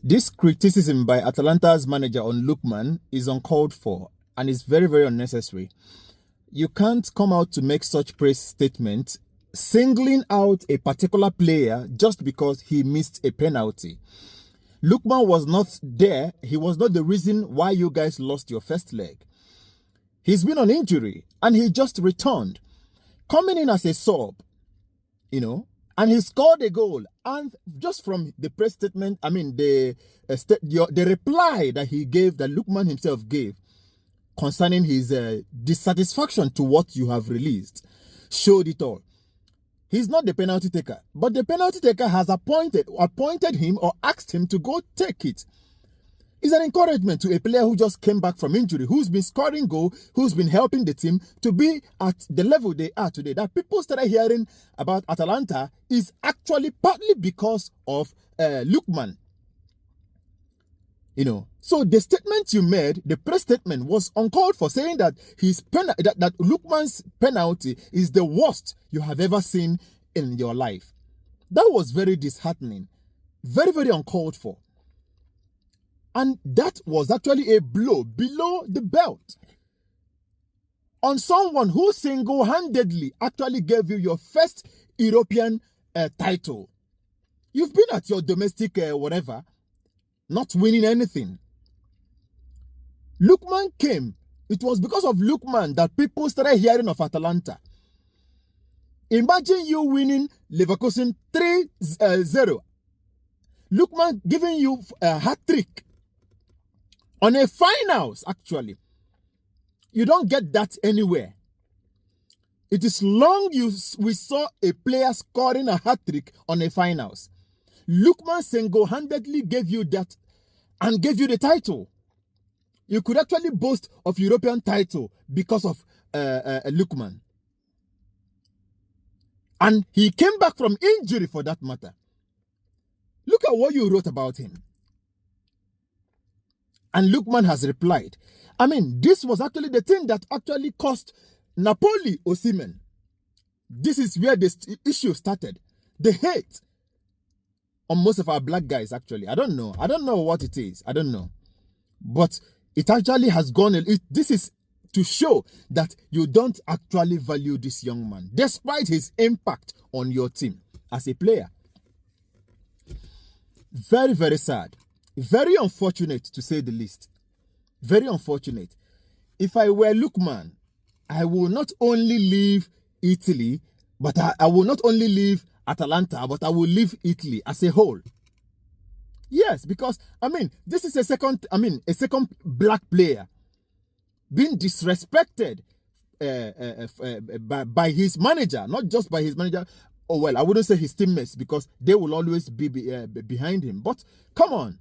This criticism by Atalanta's manager on Lookman is uncalled for and is very, very unnecessary. You can't come out to make such praise statements singling out a particular player just because he missed a penalty. Lookman was not there. He was not the reason why you guys lost your first leg. He's been on injury and he just returned, coming in as a sub, and he scored a goal. And just from the press statement, the reply that he gave, that Lookman himself gave, concerning his dissatisfaction to what you have released, showed it all. He's not the penalty taker, but the penalty taker has appointed him or asked him to go take it. It's an encouragement to a player who just came back from injury, who's been scoring goal, who's been helping the team to be at the level they are today. That people started hearing about Atalanta is actually partly because of Lookman. So the statement you made, the press statement, was uncalled for, saying that that Lookman's penalty is the worst you have ever seen in your life. That was very disheartening, very, very uncalled for. And that was actually a blow below the belt on someone who single-handedly actually gave you your first European title. You've been at your domestic whatever, not winning anything. Lookman came. It was because of Lookman that people started hearing of Atalanta. Imagine you winning Leverkusen 3-0. Lookman giving you a hat-trick on a finals, actually. You don't get that anywhere. It is long we saw a player scoring a hat-trick on a finals. Lookman single-handedly gave you that and gave you the title. You could actually boast of European title because of Lookman. And he came back from injury for that matter. Look at what you wrote about him. And Lookman has replied. This was actually the thing that actually cost Napoli Osimhen. This is where the issue started. The hate on most of our black guys, actually. I don't know what it is. I don't know. But it actually has gone. This is to show that you don't actually value this young man, despite his impact on your team as a player. Very, very sad. Very unfortunate, to say the least. Very unfortunate. If I were Lookman, I will not only leave Italy, but I will not only leave Atalanta, but I will leave Italy as a whole. Yes, because, this is a second black player being disrespected by his manager, not just by his manager. Oh, well, I wouldn't say his teammates, because they will always be behind him. But come on.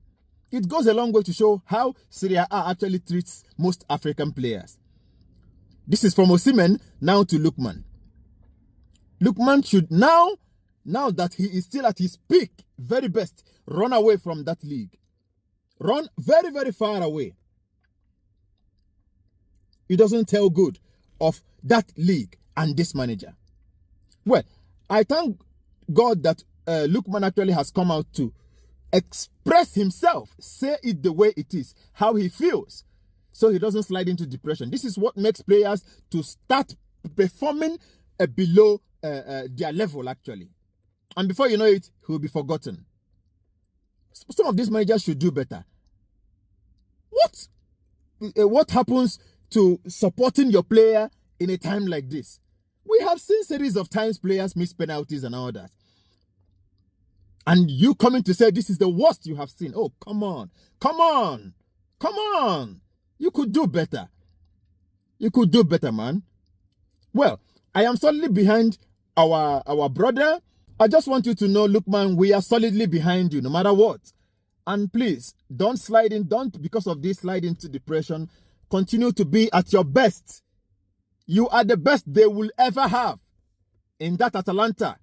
It goes a long way to show how Serie A actually treats most African players. This is from Osimhen now to Lookman. Lookman should now that he is still at his peak, very best, run away from that league. Run very, very far away. It doesn't tell good of that league and this manager. Well, I thank God that Lookman actually has come out to express himself, say it the way it is, how he feels, so he doesn't slide into depression. This is what makes players to start performing below their level, actually. And before you know it, he will be forgotten. Some of these managers should do better. What happens to supporting your player in a time like this? We have seen series of times players miss penalties and all that. And you coming to say this is the worst you have seen. Oh, come on. Come on. Come on. You could do better. You could do better, man. Well, I am solidly behind our brother. I just want you to know, Lookman, we are solidly behind you no matter what. And please, don't slide in. Don't, because of this, slide into depression. Continue to be at your best. You are the best they will ever have in that Atalanta.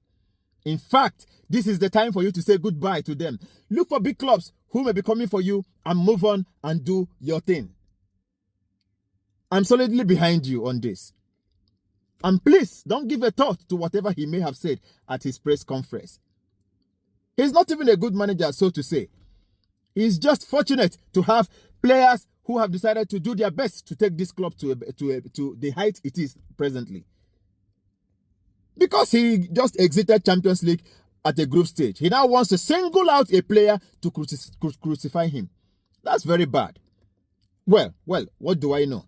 In fact, this is the time for you to say goodbye to them. Look for big clubs who may be coming for you and move on and do your thing. I'm solidly behind you on this. And please, don't give a thought to whatever he may have said at his press conference. He's not even a good manager, so to say. He's just fortunate to have players who have decided to do their best to take this club to the height it is presently. Because he just exited Champions League at the group stage, he now wants to single out a player to crucify him. That's very bad. Well, what do I know?